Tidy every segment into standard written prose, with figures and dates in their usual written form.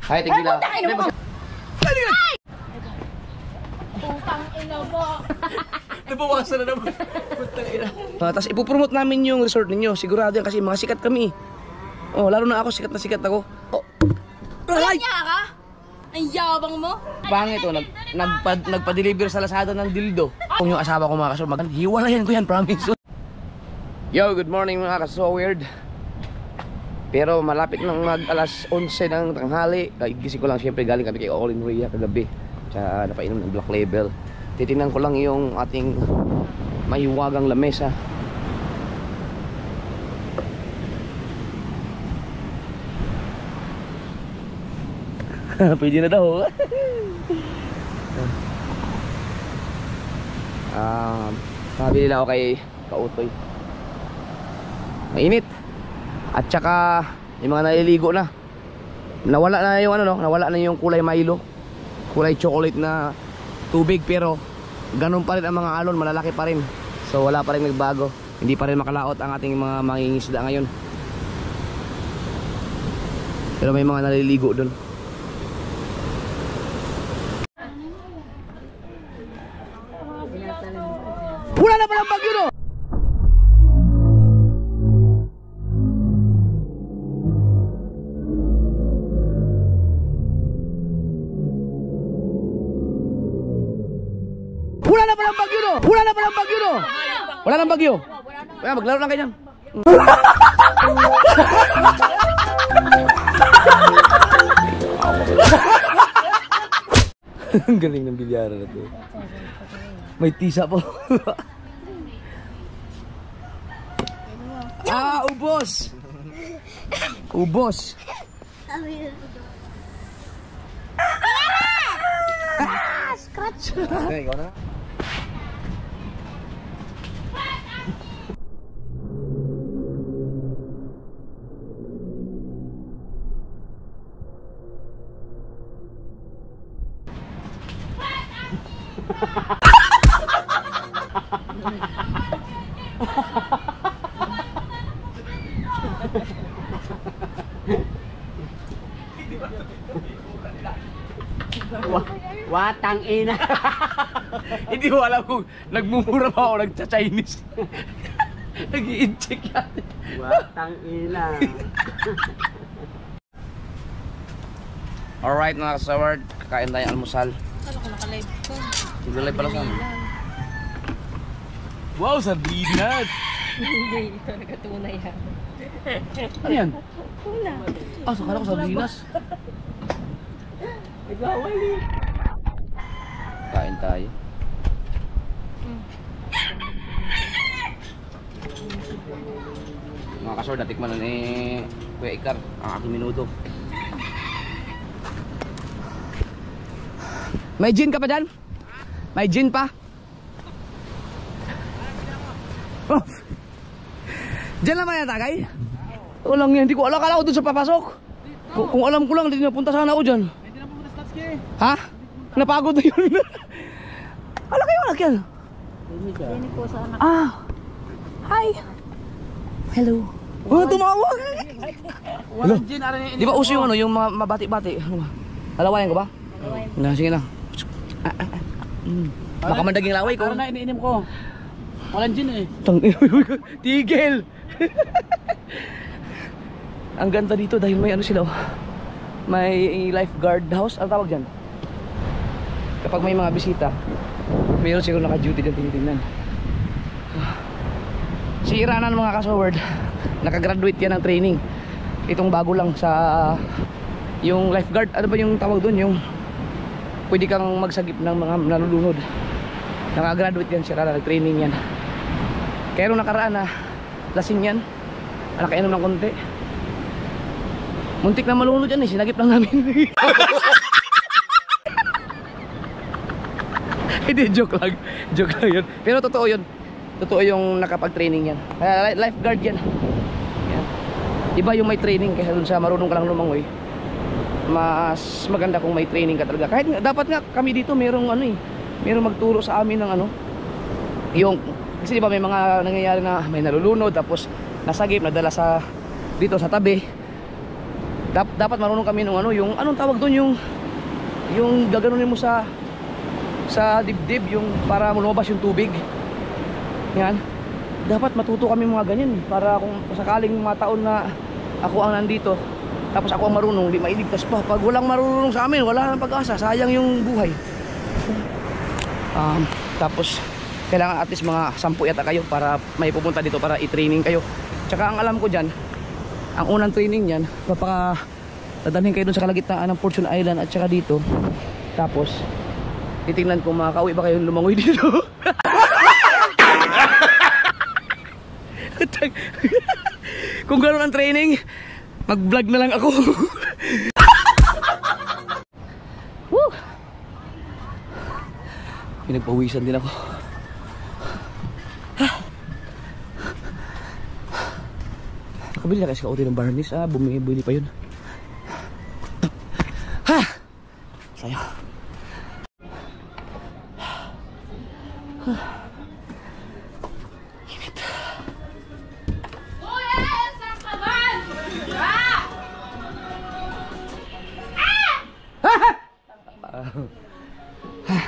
Ay, tigila. Putang ina mo. Nabawasan na naman. Putang ina. Tapos ipopromote namin yung resort ninyo. Sigurado yan kasi mga sikat kami. Oh, lalo na ako, sikat na sikat ako. Oh. Wala niya ka? Ang yabang mo. Pangit oh, nagpa-deliver sa Lazada ng dildo. Kung yung asawa ko mga kasaward, hiwalayan ko yan, promise. Yo, good morning mga kasaward. Pero malapit nang mag alas 11 ng tanghali. Gising ko lang, syempre galing kami kay All in Ria kagabi. Tsaka napainom ng Black Label. Titingnan ko lang yung ating mahiwagang lamesa. Pwede na daw. Sabi nila ako kay Kautoy, mainit. At saka yung mga naliligo na, nawala na yung ano, no? Nawala na yung kulay Milo, kulay chocolate na tubig, pero ganun pa rin ang mga alon, malalaki pa rin. So wala pa rin nagbago, hindi pa rin makalaot ang ating mga mangingisda ngayon. Pero may mga naliligo doon. Wala na palang bagyo, no? Wala na palang bagyo, no? Wala na palang bagyo, no? Wala nang bagyo. Kaya maglaro lang ganyan. Ang galing ng bilyara na to. May tisa po. Ubos. Ubos. Scratch. Okay, ikaw na. Watang ina. Hindi mo alam kung nagmumura pa o nagcha-Chinese. Nag-i-incheck yan. Watang ina. Alright mga kasaward, kakain tayo almusal. Kala ko naka-live ko. Nag-live pala sa amin. Wow, sardinas! Hindi, ito nagkatunay yan. Ano yan? Tuna. Sakala ko sardinas. Nagwawali. Kain tayo. Mga kasaward, natikman na ni Kuya Ikar ang aking minuto. May gin ka pa dyan? May gin pa? Oh. Diyan naman yan, tagay? Walang yan, hindi ko alam, kala ko dun sa papasok. Kung alam ko lang, hindi napunta sana ako dyan. Hindi na pumunta sa Tatsuki. Ha? Napagod na yun. Wala kayo, anak yan. Hindi po sa anak. Hi. Hello. Tumawag. Walang gin. Di ba uso yung ano, yung mga mabati-bati? Alawayan ko ba? Na, sige na. Baka mandaging laway ko. Ano na iniinom ko? Walang gin eh. Tigil. Ang ganda dito dahil may ano sila, may lifeguard house. Ano tawag dyan? Kapag may mga bisita, mayroon siguro naka-duty dyan, tinitingnan. Si Iranan mga kasaward, nakagraduate yan ng training. Itong bago lang sa yung lifeguard. Ano ba yung tawag doon? Yung pwede kang magsagip ng mga nalulunod. Nakagraduate yan siya, nag-training yan. Kaya nung nakaraan na lasing yan, nakainom ng konti. Muntik na malunod yan eh, sinagip lang namin. Hindi, joke lang yun. Pero totoo yun, totoo yung nakapag-training yan. Lifeguard yan. Iba yung may training kaysa dun sa marunong ka lang lumangoy. Mas maganda kung may training ka talaga. Kahit dapat nga kami dito merong ano eh, merong magturo sa amin ng ano, yung kasi diba may mga nangyayari na may nalulunod tapos nasagip, nadala sa dito sa tabi. Dapat marunong kami nung ano, yung anong tawag doon, yung gaganunin mo sa dibdib, yung para lumabas yung tubig. Yan. Dapat matuto kami mga ganyan para kung sakaling mataon na ako ang nandito tapos ako ang marunong, di mailigtas pa. Pag walang marunong sa amin, wala nang pag-asa, sayang yung buhay. Tapos kailangan at least mga 10 yata kayo para may pupunta dito para i-training kayo. Tsaka ang alam ko dyan, ang unang training niyan, dadalhin kayo dun sa kalagitnaan ng Fortune Island at tsaka dito. Tapos titingnan kung makakauwi ba kayo lumangoy dito. Kung gano'n ang training, mag-vlog na lang ako. Woo! Pinagpawisan din ako. Nakabili na kasi kauti ng barnis. Bumibili pa yun. Ha! Sayo.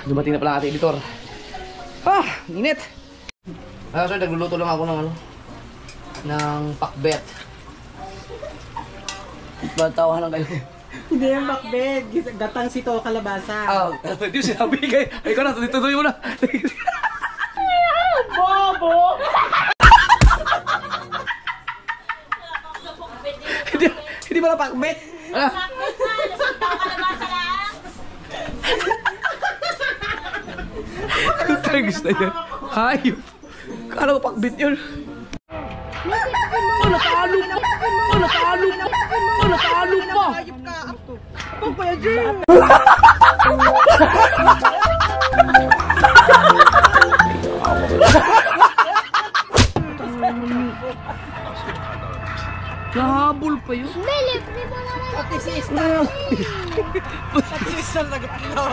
Dumating na pala ang ating editor. Init. So nagluluto lang ako ng ng pakbet. Batawahan lang kayo. Hindi yung bakbet. Gatang sito kalabasa. Di sinabi kayo. Ay ko na, tuloy mo na. Bobo! Hindi pala pakbet. Gusto niya. Hayop. Kala ko pakbit yun. Natalo pa! Ang kaya dyan! Nahabol pa yun. Melip, di ba naman? Patisis na lagot nyo.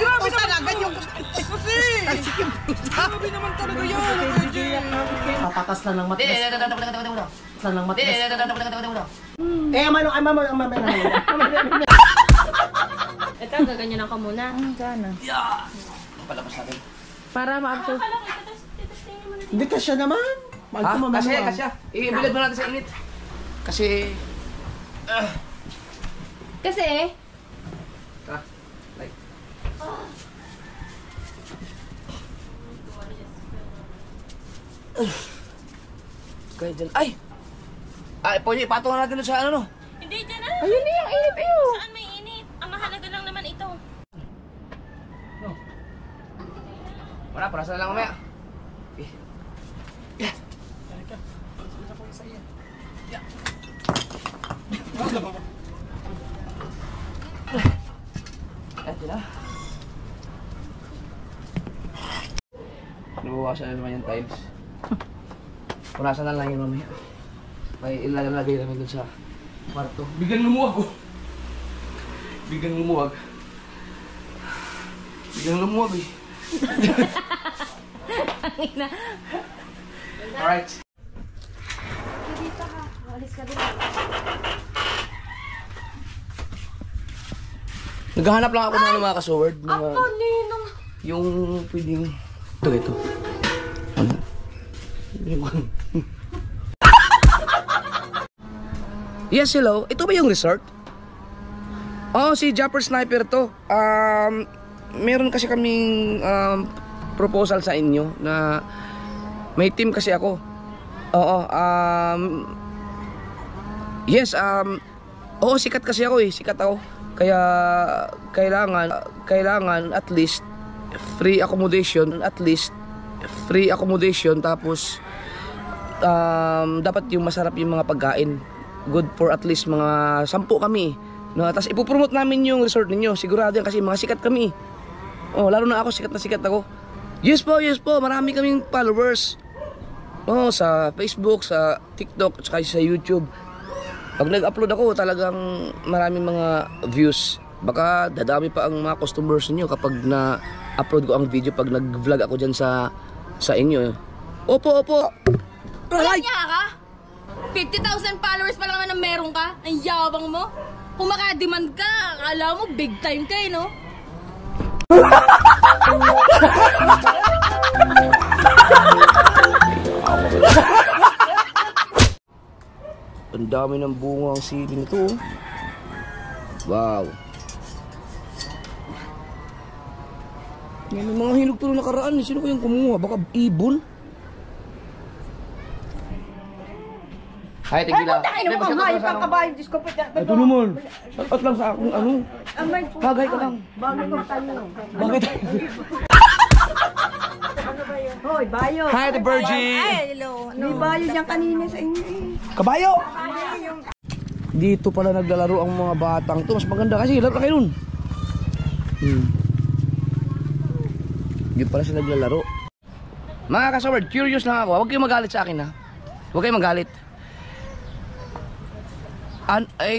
Grabe naman ganyan kasi. Grabe naman talaga yun. Papatas lang ng matas. Lang ng matas. Ito, gaganyan ako muna. Sana. Palabas natin. Para ma-absorb. Hindi ka siya naman. Kasi. Ibilad mo natin sa init. Kasi. Kasi, Like. Kaya dyan. Ay! Pwede ipatong natin doon sa ano. hindi dyan na. Ayun na yung init eh. Saan may init? Ang mahalaga lang naman ito. Wala, parasa na lang mamaya. Ito na. Nabawasan na naman yung tiles. Punasan na lang yun mamaya. May ilalagay namin dun sa kwarto. Biglang lumuwag oh. Biglang lumuwag eh. Alright. Dito ka. Walis ka dito. Naghahanap lang ako ng mga kasword. Ako, ninong. Yung pwedeng... Ito. Ano? Yes, hello. Ito ba yung resort? Si Japper Sniper to. Meron kasi kaming proposal sa inyo na may team kasi ako. Yes, sikat kasi ako eh. Sikat ako. Kaya kailangan at least free accommodation, tapos dapat yung masarap yung mga pagkain. Good for at least mga 10 kami. No, tapos ipopromote namin yung resort ninyo. Sigurado yan kasi mga sikat kami. Lalo na ako, sikat na sikat ako. Yes po. Marami kaming followers. Sa Facebook, sa TikTok, at saka sa YouTube. Pag nag-upload ako, talagang maraming mga views. Baka dadami pa ang mga customers niyo kapag na-upload ko ang video pag nag-vlog ako dyan sa inyo. Opo. Kuya niya ka? 50,000 followers pa lang naman ang meron ka. Ang yabang mo. Kung maka-demand ka, akala mo big time ka eh, no? Ang dami ng bunga ang sili nito. Wow. May mga hinog to na nakaraan. Sino kayang kumuha? Baka ibon? Hay, tigila. Ay, mo kamay, pang kabayo, Diyos ko po. Ito naman. Shoutout lang sa akong ano. Bagay ka lang. Bagay ko tayo. Bagay tayo. Hoy, bayo. Hi, the Virgin. Hello. May bayo dyan kanina sa inyo eh. Kabayo! Dito pala naglalaro ang mga batang to. Mas maganda kasi laro na kayo nun. Dito pala sila naglalaro. Mga kasaward, curious lang ako. Huwag kayong magalit sa akin ha. Huwag kayong magalit.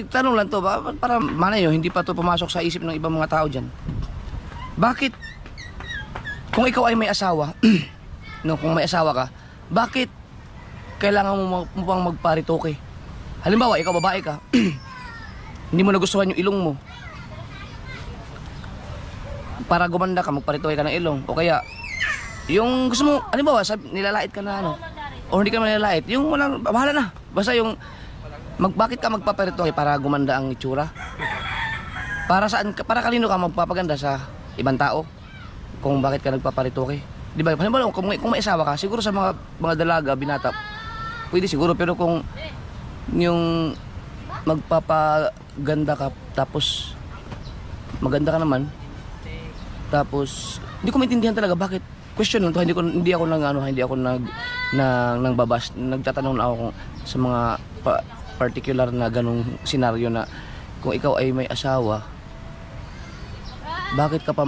Tanong lang to ba? Para manayo, hindi pa to pumasok sa isip ng ibang mga tao dyan. Bakit? Kung ikaw ay may asawa, no, kung may asawa ka, bakit kailangan mo pang magparitoke? Halimbawa, ikaw babae ka, hindi mo nagustuhan yung ilong mo. Para gumanda ka, magparitoke ka ng ilong. O kaya, yung gusto mo, halimbawa, nilalait ka na ano, o hindi ka naman nilalait, yung walang, bahala na. Basta yung, bakit ka magpaparitoke para gumanda ang itsura? Para saan, para kanino ka magpapaganda sa ibang tao? Kung bakit ka nagpaparitoke? Di ba? Halimbawa, kung may asawa ka, siguro sa mga dalaga, binata, pwede siguro. Pero kung yung magpapaganda ka, tapos maganda ka naman, tapos hindi ko maintindihan talaga bakit. Question lang to, hindi ako nangbabas. Nagtatanong na ako kung sa mga particular na ganung senaryo na kung ikaw ay may asawa, bakit ka pa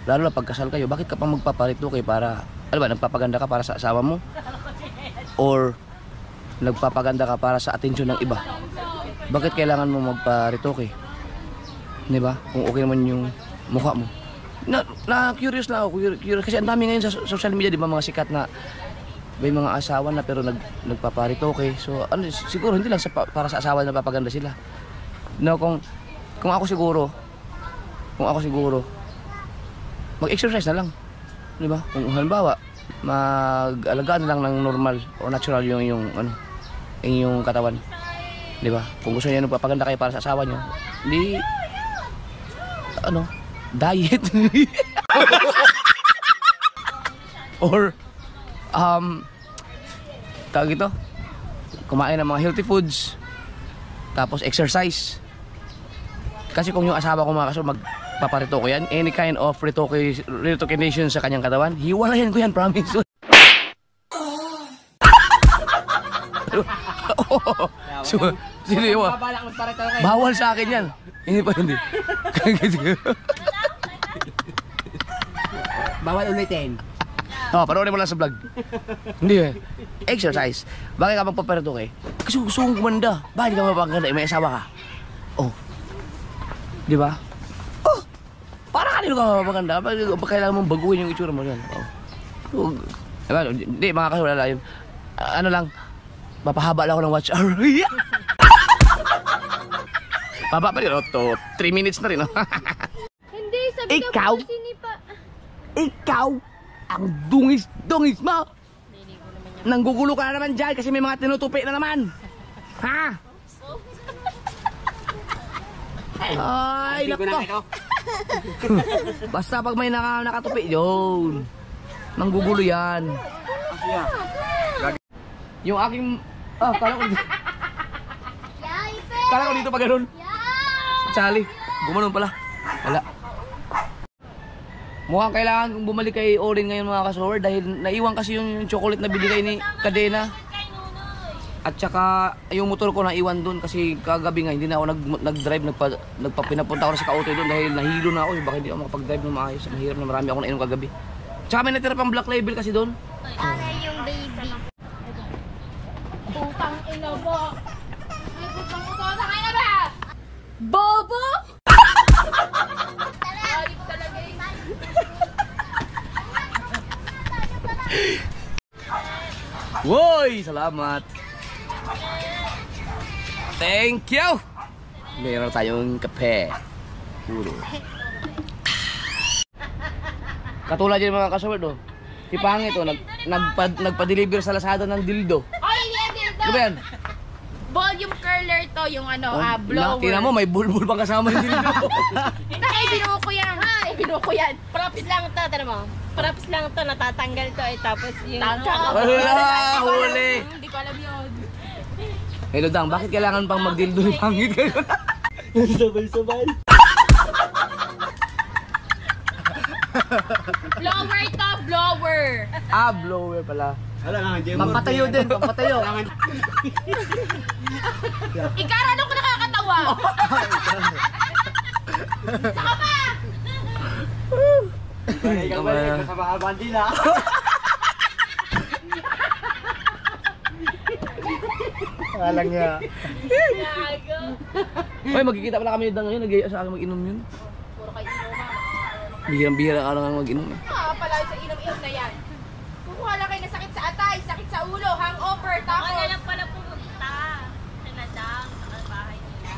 lalo na pagkasal kayo, bakit ka pa magpaparitoke para, ano ba, nagpapaganda ka para sa asawa mo? Or nagpapaganda ka para sa atensyon ng iba? Bakit kailangan mo magparitoke? Di ba? Kung okay naman yung mukha mo. Na-curious na ako, curious, kasi ang dami ngayon sa social media, di ba, mga sikat na may mga asawa na pero nagpaparitoke. So, ano, siguro hindi lang para sa asawa na papaganda sila. No, kung ako siguro, mag-exercise na lang. Di ba? Kung halimbawa, mag-alagaan na lang ng normal o natural yung katawan. Di ba? Kung gusto niyo nagpapaganda kayo para sa asawa niyo, di diet. Or tawag ito, kumain ng mga healthy foods, tapos exercise. Kasi kung yung asawa ko magpaparitoke yan, any kind of retokenation sa kanyang katawan, hiwalayan ko yan, promise. Bawal sa akin yan. Hindi pa, hindi. Bawal ulitin. Panoorin mo lang sa vlog. Hindi eh. Exercise. Bakit ka magpaparitoke? Kasi gusto kong kumanda. Bakit ka magpapaganda? May asawa ka. Oh. Di ba? Oh. Para kanino ka magpapaganda? Kailangan mong baguhin yung itsura mo yan. Oh. Diba? Hindi, mga kasulala yun. Ano lang, mapahaba lang ako ng watch hour. Baba pa rin, 3 minutes na rin. Hindi, sabi Ikaw? ka po sinipa. Ikaw, ang dungis-dungis mo. Nanggugulo ka na naman dyan kasi may mga tinutupi na naman. Ha? Ay, nako. Basta pag may nakatupi, yun. Nanggugulo yan. Yung aking... kala ko dito pa ganun. Sali, gumanon pala. Wala. Mukhang kailangan kong bumalik kay Orin ngayon mga kasower dahil naiwan kasi yung chocolate na binigay ni Kadena. At saka yung motor ko naiwan doon kasi kagabi nga hindi na ako nag-drive, pinapunta ako na sa Kautoy doon dahil nahilo na ako. Baka hindi ako makapag-drive ng maayos. Mahirap na marami ako nainom kagabi. Tsaka may natira pang black label kasi doon. Ano yung baby? Putang ina ba? Putang ina ba? Bobo? Woy! Salamat! Thank you! Meron tayong kape. Puro. Katulad yung mga kasawad, oh. Si Pangit, oh, nagpa-deliver sa Lazada ng dildo. Ay, hindi, Ano ba yan? volume curler to, yung ano, Oh, blower. tingnan mo, may bulbul pang kasama yung dildo. Ay, binuo ko yan. Ay, binuo ko yan. Props lang to, tara mo. Props lang to, natatanggal to eh. Tapos yung... Wala, huli. Hindi ko alam yun. Hello, Dang, bakit kailangan pang magdildo ni Pangit kayo? Sabay-sabay. Blower to, blower. Ah, blower pala. Pampatayo din, pampatayo. Ikarano ko nakakatawa. Saka pa. Sa mga bandila. Alang niya. Hoy, magkikita pala kami ni Dang ngayon. Nag-iaya sa akin mag-inom yun. Puro kayo inuman. Bihirang-bihira ka lang mag-inom. Ah, pala sa inom-inom na yan. Kukuha lang kayo na sakit sa atay, sakit sa ulo, hangover, tapos... Ako na lang pala pumunta. Sinadang sa bahay nila.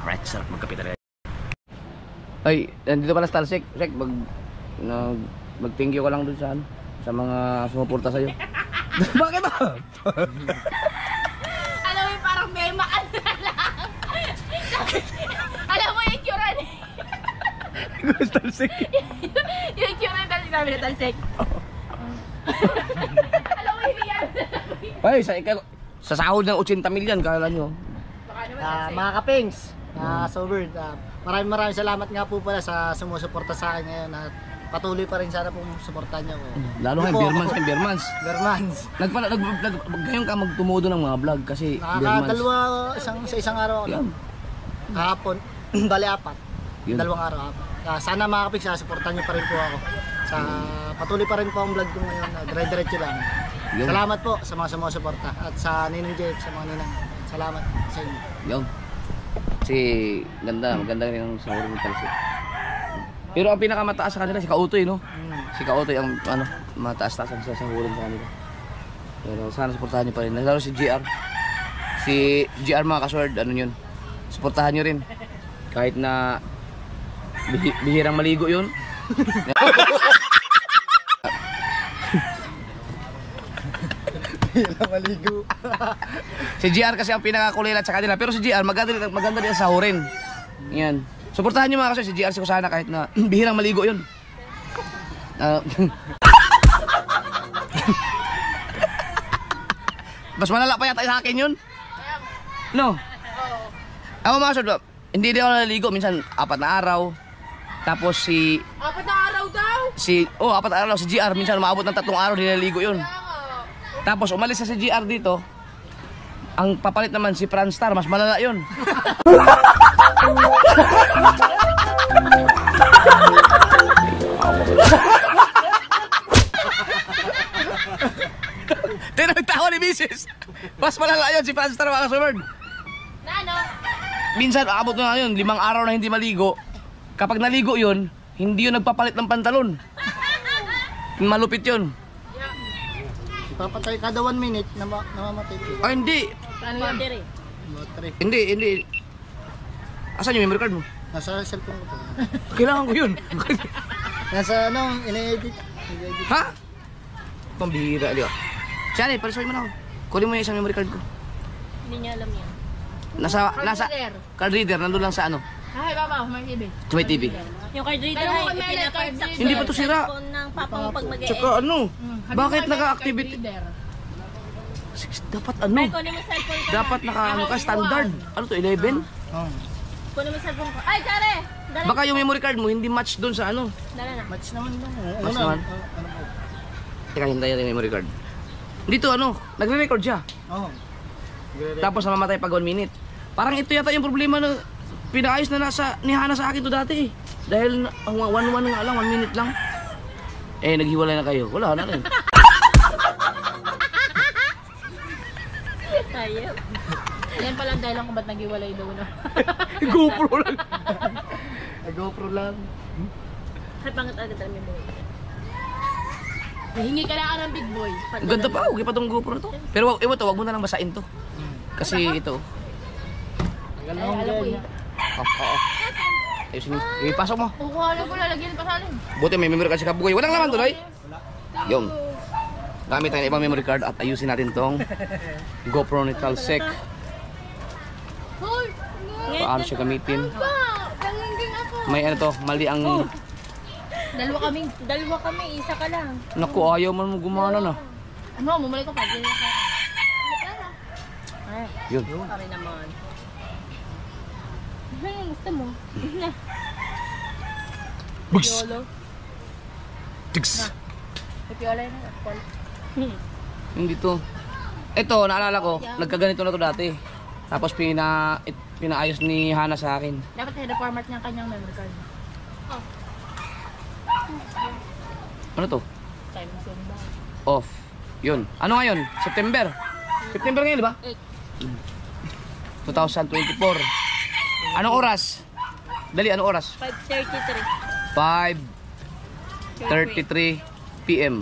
Alright, sarap magkape talaga. Ay, nandito pala sa Talsik. Sek, mag-thank you ka lang dun sa ano, sa mga sumuporta sa'yo. Bakit ba? Alam mo yung parang may maan na lang. Alam mo yung cure ni... Gusto Talsik. yung cure ni Talsik, sabi na Talsik. Alam mo yung yan. Ay, sa sahod ng 80 milyan, kala nyo. Baka naman Talsik. Mga kapings, Sobird, maraming salamat nga po pala sa sumusuporta sa akin ngayon at patuloy pa rin sana pong suportahan niyo ko. Lalo nga, Beermans. Bermans. Ngayon ka magtumudo ng mga vlog kasi Beermans. Nakakadalawa sa isang araw. Yan. Kahapon, bali 4. Yun. 2 araw, 4. Sana mga kapings, suportahan niyo pa rin po ako. Patuloy pa rin po ang vlog ko ngayon. Dire-diretso lang. Yun. Salamat po sa mga sumusuporta at sa Ninong Jeff, sa mga ninang. Salamat sa inyo. Yun. Kasi maganda rin ang sahod ng Talsik. Pero ang pinakamataas sa kanila si Kautoy, no? Si Kautoy ang mataas-taas ang sasahuran sa kanila. Pero sana suportahan niyo pa rin. Lalo si GR. Si GR mga kasword, ano yun? Suportahan niyo rin. Kahit na bihirang maligo yun. Bihirang maligo. Si GR kasi ang pinakakulilat sa kanila. Pero si GR maganda rin ang sahurin. Yan. Suportahan niyo mga kasword si GR si Kusana kahit na bihirang maligo yun. Mas malala pa yata sa akin yun. No? Ako mga kasword, hindi din ako naliligo. Minsan 4 na araw. Tapos 4 na araw daw. 4 na araw si GR. Minsan umaabot ng 3 araw din naliligo yun. Tapos umalis na si GR dito. Ang papalit naman si Franstar, mas malala yun. Tinagtawa ni Mrs. Mas malala yun si Franstar mga kasumerd. Na ano? Minsan aabot na yun, 5 araw na hindi maligo. Kapag naligo yun, hindi yun nagpapalit ng pantalon. Malupit yun. Papatay kada 1 minute namamatay po. Ay hindi. Ano yan? Battery. Battery. Hindi. Asan yung memory card mo? Nasa cellphone ko po. Kailangan ko yun. Nasa ine-edit. Ha? Pambihira, di ba? Siya, palisoy mo na ako. Kunin mo yung isang memory card ko. Hindi niya alam yan. Nasa reader. card reader, nandun lang sa ano? Ay, baba, may TV. Sa may TV. Yung card reader Dalawa ay kami ulit, ipinapag card sa reader. Hindi pa to sira. cellphone ng papa mo pag mag-e-edit. Tsaka ano? Bakit naka-activate? Dapat ano? May kunin mo cellphone ko. Dapat naka-ano ka, standard. Ano to, 11? Oh. Kunin mo cellphone ko. Ay, Kare! Dala. Baka yung memory card mo hindi match doon sa ano. Dala na. Match naman lang. Match naman? Ano po? Teka, hintayin natin yung memory card. Dito ano, nagre-record siya. Oh. Tapos namamatay pag 1 minute. Parang ito yata yung problema na pinaayos na ni Hana sa akin to dati eh. Dahil ang 1 nga lang, 1 minute lang. Eh, naghiwalay na kayo. Wala na rin. Tayo. Yan pala ang dahilan kung ba't nag-iwalay daw na. GoPro lang. GoPro lang. Ay, pangit agad ang memory. Hingi ka na ng big boy. Ang ganda pa, okay pa tong GoPro na to. Pero wag mo na lang basain to. Kasi ito. Ay, alam ko eh. Oo. Ayusin mo. Ipasok mo. Kukuha ko, lalagyan pa sa alin. Buti may memory card si Kabugoy. Walang laman tuloy. Yung. Gamit tayo ng ibang memory card at ayusin natin tong GoPro ni Talsec. Paano siya gamitin? May ano to, mali ang... Dalawa kami, isa ka lang. Naku, ayaw man mo gumana na. Ano, bumalik ko pa. Yun. Kami naman. Ano yung gusto mo? Bugs! Yolo. Tigs! Ipiola yun. Hindi to. Ito, naalala ko, nagkaganito na to dati. Tapos pinaayos ni Hana sa akin. Dapat i-reformat niya ang kanyang memory card. Ano to? Time zone ba? Off. Yun. Ano ngayon? September. September ngayon, di ba? 2024. Anong oras? Dali, anong oras? 5:33. 5:33 PM.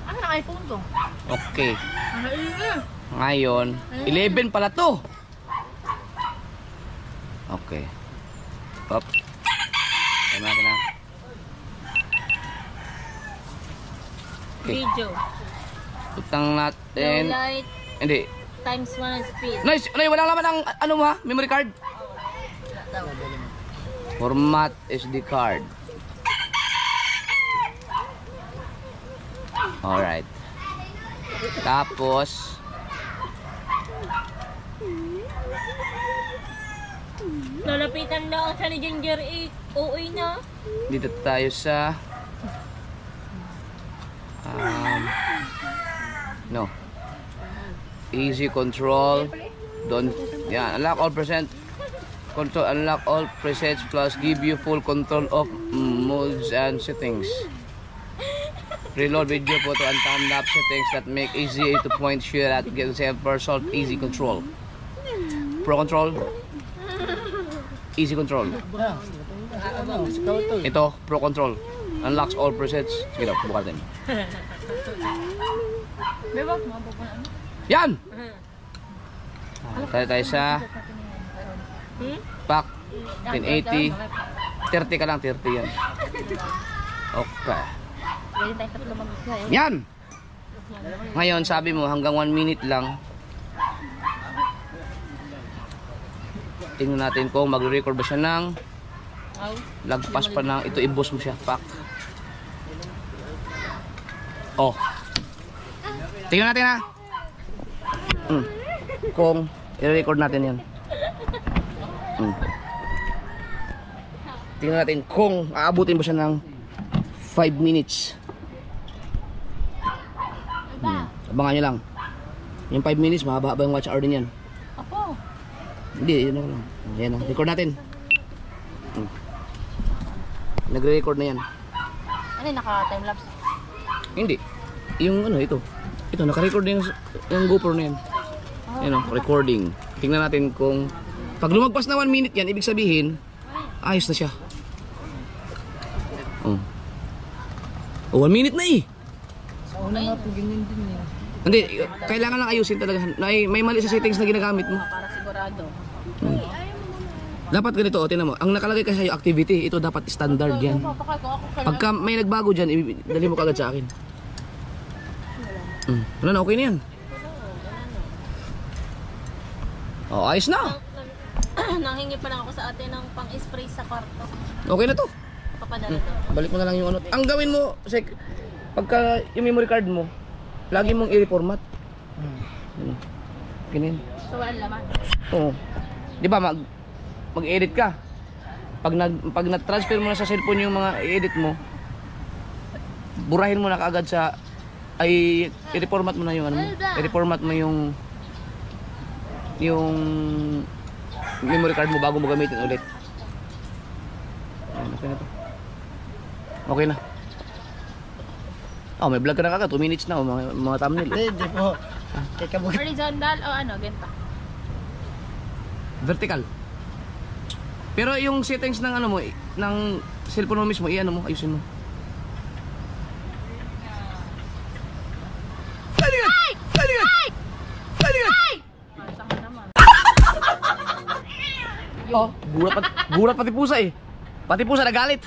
Ano na iPhone ko? Okay. Ano yun? Ngayon, 11 pala to. Okay. Up. Tama natin na. Okay. Video. Utang Low natin. light Hindi. times 1 speed. Nice. Ano, wala laman ang ano mo ha? Memory card. Format SD card. Alright. Tapos Lalapitan lang siya ni Ginger 8. OA na. dito tayo sa no. Easy control. Don't unlock all unlock all presets plus give you full control of modes and settings. Reload video, photo and time lapse settings that make easy to point share at get self easy control. Pro control. Easy control. Ito, pro control. Unlocks all presets. Sige daw, bukas din. Bebak mo po ano? Yan! Tayo sa pack 1080. 30 ka lang, 30 yan. Okay. Pwede tayo tatlo mag-try. Yan! Ngayon, sabi mo hanggang 1 minute lang. Tingnan natin kung magre-record ba siya ng lagpas pa ng ito, i-boost mo siya. Pack. Oh. Tingnan natin ha. Kung i-record natin yan. Tingnan natin kung aabutin ba siya ng 5 minutes. Abangan nyo lang. Yung 5 minutes, mahaba-haba yung watch hour din yan. Apo. Hindi, yun lang. Ayan na. Record natin. Nagre-record na yan. Ano yung naka-timelapse? Hindi. Yung ano, ito. Ito, naka-record na yung GoPro na yan. Ayan o, recording. Tingnan natin kung pag lumagpas na 1 minute yan, ibig sabihin, ayos na siya. Oh, 1 minute na eh. Sa una nga po ganyan din eh. Hindi, kailangan lang ayusin talaga. May mali sa settings na ginagamit mo. Para sigurado. Dapat ganito, tingnan mo. Ang nakalagay kasi yung activity, ito dapat standard yan. Papakay ko ako kailan. Pagka may nagbago dyan, dali mo kagad sa akin. Wala na, okay na yan. Oh, ayos na. Nanghingi pa lang ako sa ate ng pang-spray sa kwarto. Okay na to. Papadala to. Balik mo na lang yung ano. Ang gawin mo, Sek, pagka yung memory card mo, lagi mong i-reformat. Ganyan. So, walang laman. Oo. Di ba, mag-edit ka. Pag na-transfer mo na sa cellphone yung mga i-edit mo, burahin mo na kaagad sa, i-reformat mo na yung ano mo. I-reformat mo yung memory card mo bago mo gamitin ulit. Ayan, okay na to. Okay na. Oh, may vlog ka na kagad. 2 minutes na, mga thumbnail. Hindi po. Teka mo. Horizontal o ano, ganito. Vertical. Pero yung settings ng ano mo, ng cellphone mo mismo, i-ano mo, ayusin mo. Ay! Oh, gulat pati pusa eh. Pati pusa nagalit.